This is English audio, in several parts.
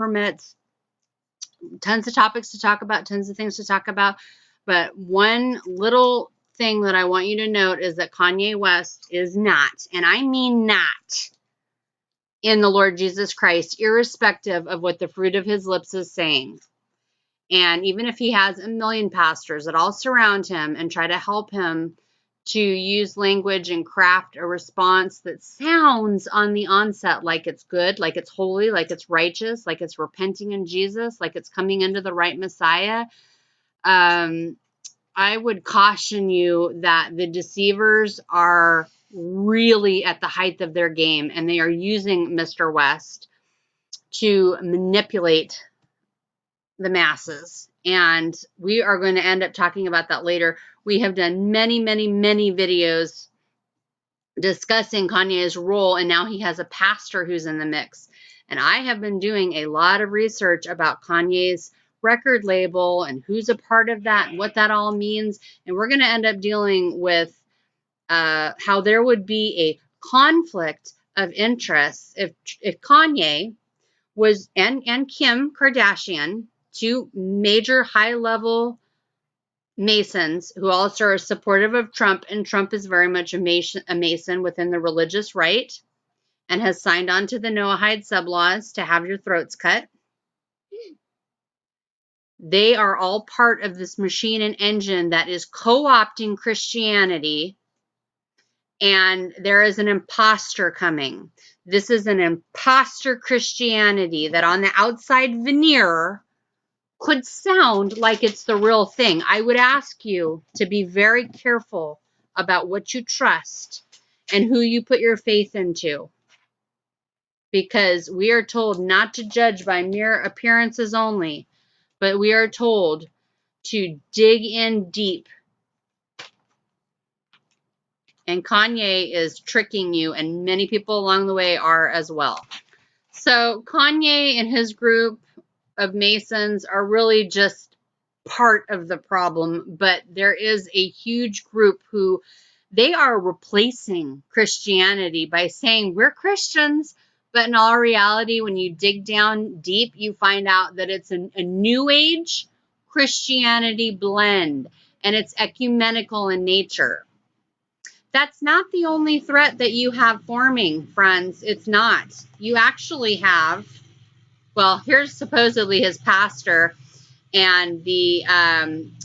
permits, tons of topics to talk about, tons of things to talk about. But one little thing that I want you to note is that Kanye West is not, and I mean not, in the Lord Jesus Christ, irrespective of what the fruit of his lips is saying. And even if he has a million pastors that all surround him and try to help him to use language and craft a response that sounds on the onset like it's good, like it's holy, like it's righteous, like it's repenting in Jesus, like it's coming into the right Messiah, I would caution you that the deceivers are really at the height of their game, and they are using Mr. West to manipulate the masses. And we are going to end up talking about that later. We have done many, many, many videos discussing Kanye's role, and now he has a pastor who's in the mix. And I have been doing a lot of research about Kanye's record label and who's a part of that and what that all means. And we're going to end up dealing with how there would be a conflict of interest if Kanye was and Kim Kardashian, two major high-level Masons who also are supportive of Trump, and Trump is very much a Mason within the religious right and has signed on to the Noahide sublaws to have your throats cut. They are all part of this machine and engine that is co-opting Christianity, and there is an imposter coming. This is an imposter Christianity that on the outside veneer could sound like it's the real thing. I would ask you to be very careful about what you trust and who you put your faith into, because we are told not to judge by mere appearances only, but we are told to dig in deep. And Kanye is tricking you, and many people along the way are as well. So Kanye and his group of Masons are really just part of the problem, but there is a huge group who they are replacing Christianity by saying we're Christians, but in all reality, when you dig down deep, you find out that it's a New Age Christianity blend, and it's ecumenical in nature. That's not the only threat that you have forming, friends. It's not. You actually have, well, here's supposedly his pastor and the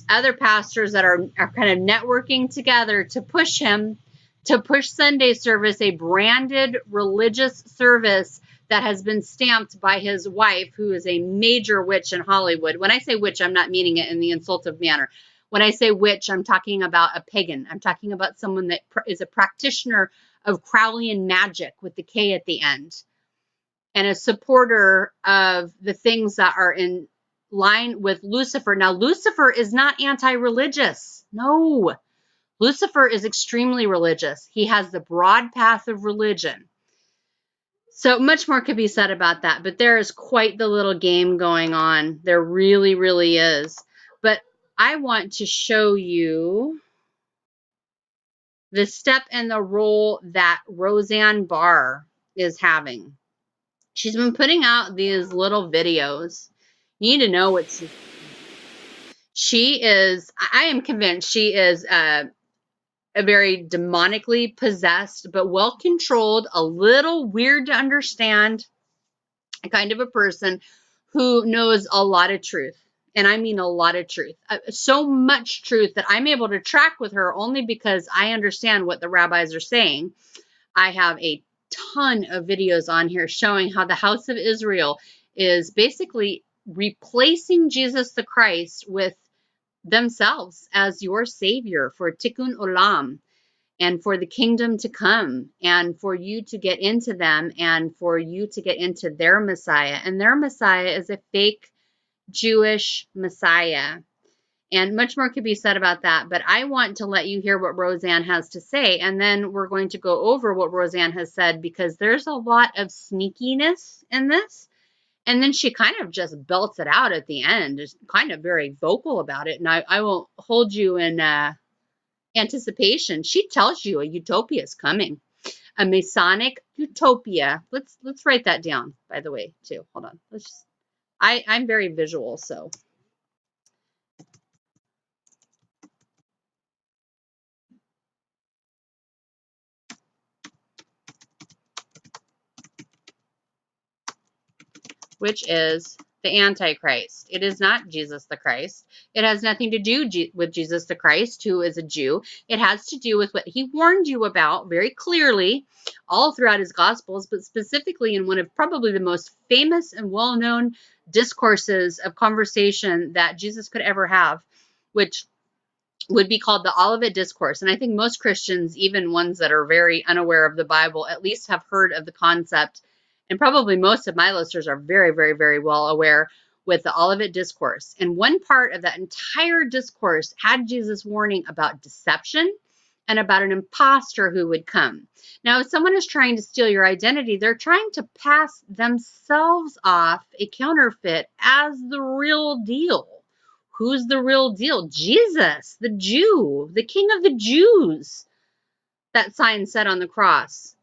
other pastors that are kind of networking together to push him, to push Sunday service, a branded religious service that has been stamped by his wife, who is a major witch in Hollywood. When I say witch, I'm not meaning it in the insultive manner. When I say witch, I'm talking about a pagan. I'm talking about someone that is a practitioner of Crowleyan magic with the K at the end, and a supporter of the things that are in line with Lucifer. Now, Lucifer is not anti-religious. No. Lucifer is extremely religious. He has the broad path of religion. So much more could be said about that, but there is quite the little game going on. There really, really is. But I want to show you the step and the role that Roseanne Barr is having. She's been putting out these little videos. You need to know what she is. I am convinced she is a very demonically possessed, but well-controlled, a little weird to understand kind of a person who knows a lot of truth. And I mean a lot of truth. So much truth that I'm able to track with her only because I understand what the rabbis are saying. I have a ton of videos on here showing how the house of Israel is basically replacing Jesus the Christ with themselves as your savior for tikkun olam, and for the kingdom to come, and for you to get into them, and for you to get into their Messiah. And their Messiah is a fake Jewish Messiah. And much more could be said about that, but I want to let you hear what Roseanne has to say, and then we're going to go over what Roseanne has said, because there's a lot of sneakiness in this. And then she kind of just belts it out at the end, is kind of very vocal about it, and I won't hold you in anticipation. She tells you a utopia is coming, a Masonic utopia. Let's write that down, by the way, too. Hold on. I'm very visual, so. Which is the Antichrist. It is not Jesus the Christ. It has nothing to do with Jesus the Christ, who is a Jew. It has to do with what he warned you about very clearly all throughout his Gospels, but specifically in one of probably the most famous and well-known discourses of conversation that Jesus could ever have, which would be called the Olivet Discourse. And I think most Christians, even ones that are very unaware of the Bible, at least have heard of the concept. And probably most of my listeners are very, very, very well aware with the Olivet Discourse. And one part of that entire discourse had Jesus warning about deception and about an imposter who would come. Now, if someone is trying to steal your identity, they're trying to pass themselves off a counterfeit as the real deal. Who's the real deal? Jesus, the Jew, the King of the Jews. That sign said on the cross.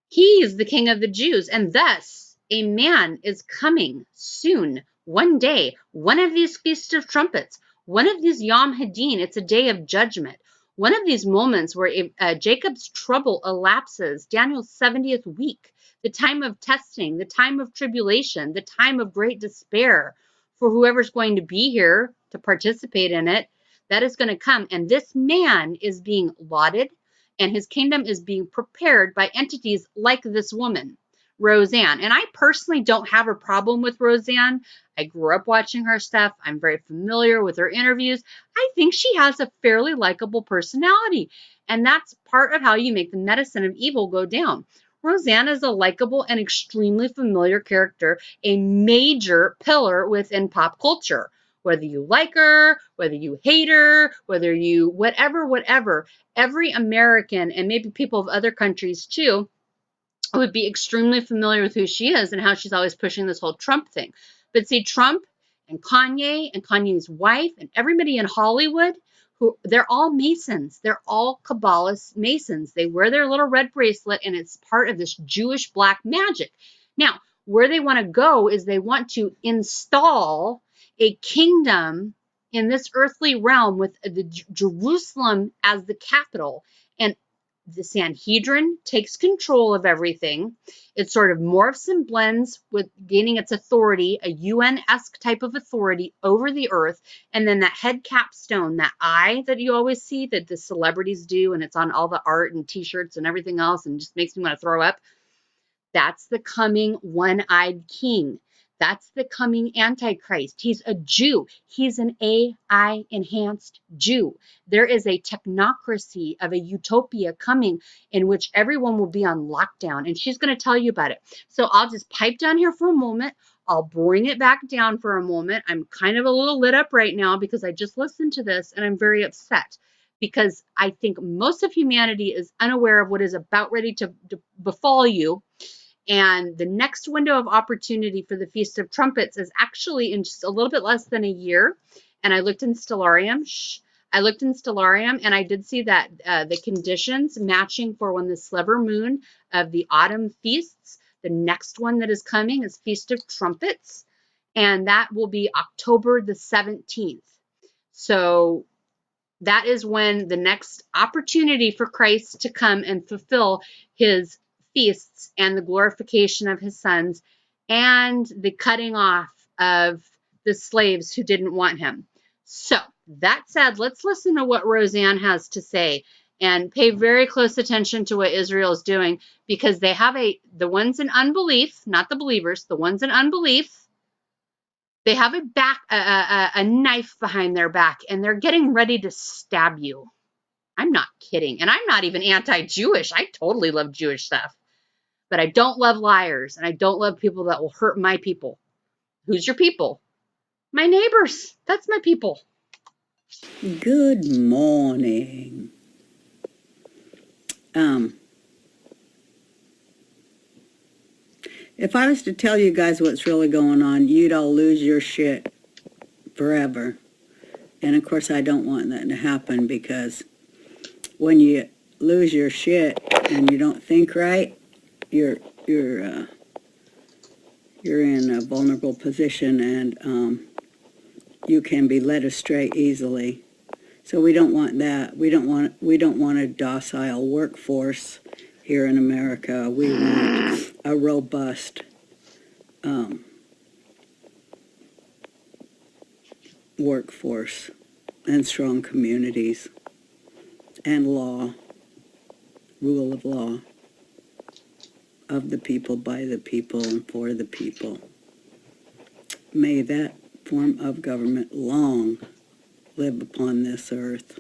He is the King of the Jews, and thus a man is coming soon, one day, one of these Feasts of Trumpets, one of these Yom Hadin. It's a day of judgment. One of these moments where Jacob's trouble elapses, Daniel's 70th week, the time of testing, the time of tribulation, the time of great despair for whoever's going to be here to participate in it. That is going to come. And this man is being lauded, and his kingdom is being prepared by entities like this woman, Roseanne. And I personally don't have a problem with Roseanne. I grew up watching her stuff. I'm very familiar with her interviews. I think she has a fairly likable personality. And that's part of how you make the medicine of evil go down. Roseanne is a likable and extremely familiar character, a major pillar within pop culture. Whether you like her, whether you hate her, whether you whatever, every American, and maybe people of other countries too, would be extremely familiar with who she is and how she's always pushing this whole Trump thing. But see, Trump and Kanye's wife and everybody in Hollywood, they're all Masons. They're all Kabbalist Masons. They wear their little red bracelet, and it's part of this Jewish black magic. Now, where they want to go is they want to install a kingdom in this earthly realm with Jerusalem as the capital. And the Sanhedrin takes control of everything. It sort of morphs and blends with gaining its authority, a UN-esque type of authority over the earth. And then that head capstone, that eye that you always see that the celebrities do, and it's on all the art and t-shirts and everything else, and just makes me want to throw up. That's the coming one-eyed king. That's the coming Antichrist. He's a Jew. He's an AI-enhanced Jew. There is a technocracy of a utopia coming in which everyone will be on lockdown, and she's going to tell you about it. So I'll just pipe down here for a moment. I'll bring it back down for a moment. I'm kind of a little lit up right now because I just listened to this, and I'm very upset because I think most of humanity is unaware of what is about ready to befall you. And the next window of opportunity for the Feast of Trumpets is actually in just a little bit less than a year. And I looked in Stellarium. And I did see that the conditions matching for when the sliver moon of the autumn feasts, the next one that is coming is Feast of Trumpets. And that will be October the 17th. So that is when the next opportunity for Christ to come and fulfill his feasts and the glorification of his sons and the cutting off of the slaves who didn't want him. So that said, let's listen to what Roseanne has to say and pay very close attention to what Israel is doing, because they have the ones in unbelief, not the believers, the ones in unbelief, they have a knife behind their back, and they're getting ready to stab you. I'm not kidding. And I'm not even anti-Jewish. I totally love Jewish stuff. But I don't love liars, and I don't love people that will hurt my people. Who's your people? My neighbors. That's my people. Good morning. If I was to tell you guys what's really going on, you'd all lose your shit forever. And of course, I don't want that to happen, because when you lose your shit and you don't think right, you're you're in a vulnerable position, and you can be led astray easily. So we don't want that. We don't want a docile workforce here in America. We want a robust workforce and strong communities and law, rule of law, of the people, by the people, and for the people. May that form of government long live upon this earth.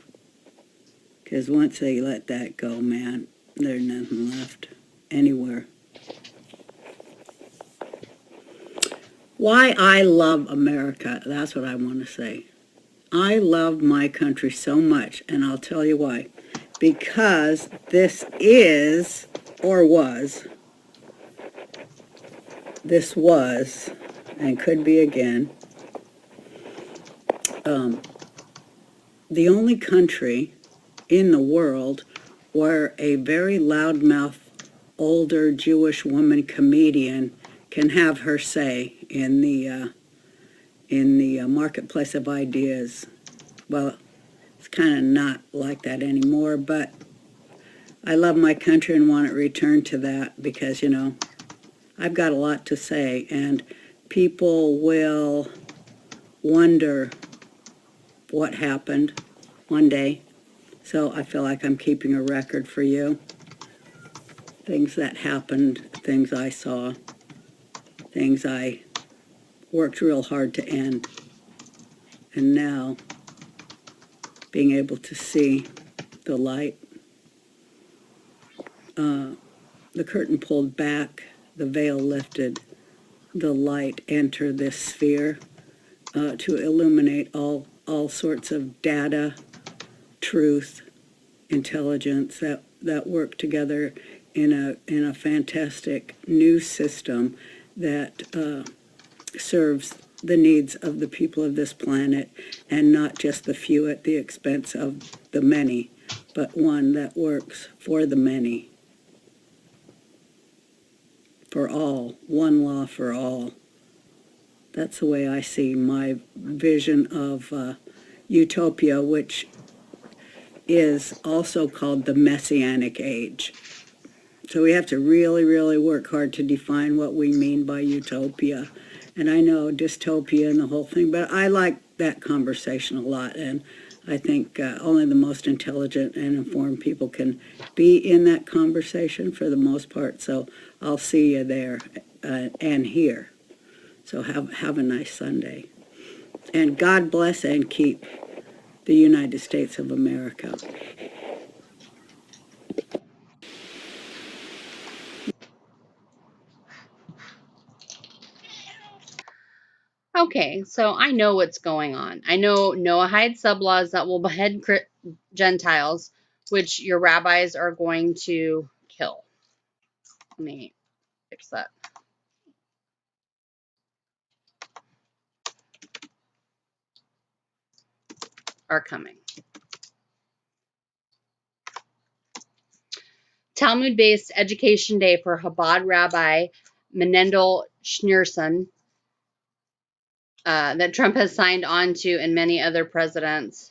Because once they let that go, man, there's nothing left anywhere. Why I love America, that's what I want to say. I love my country so much, and I'll tell you why. Because this was, and could be again, the only country in the world where a very loudmouth older Jewish woman comedian can have her say in the marketplace of ideas. Well, it's kind of not like that anymore, but I love my country and want it returned to that because, you know, I've got a lot to say, and people will wonder what happened one day. So I feel like I'm keeping a record for you. Things that happened, things I saw, things I worked real hard to end. And now, being able to see the light, the curtain pulled back, the veil lifted, the light enter this sphere to illuminate all sorts of data, truth, intelligence that work together in a fantastic new system that serves the needs of the people of this planet, and not just the few at the expense of the many, but one that works for the many, for all, one law for all. That's the way I see my vision of Utopia, which is also called the Messianic Age. So we have to really, really work hard to define what we mean by utopia. And I know dystopia and the whole thing, but I like that conversation a lot. And I think only the most intelligent and informed people can be in that conversation for the most part. So I'll see you there and here. So have a nice Sunday. And God bless and keep the United States of America. Okay, so I know what's going on. I know Noahide sublaws that will behead Gentiles, which your rabbis are going to kill. Let me fix that. Are coming. Talmud-based education day for Chabad Rabbi Menendel Schneerson that Trump has signed on to, and many other presidents.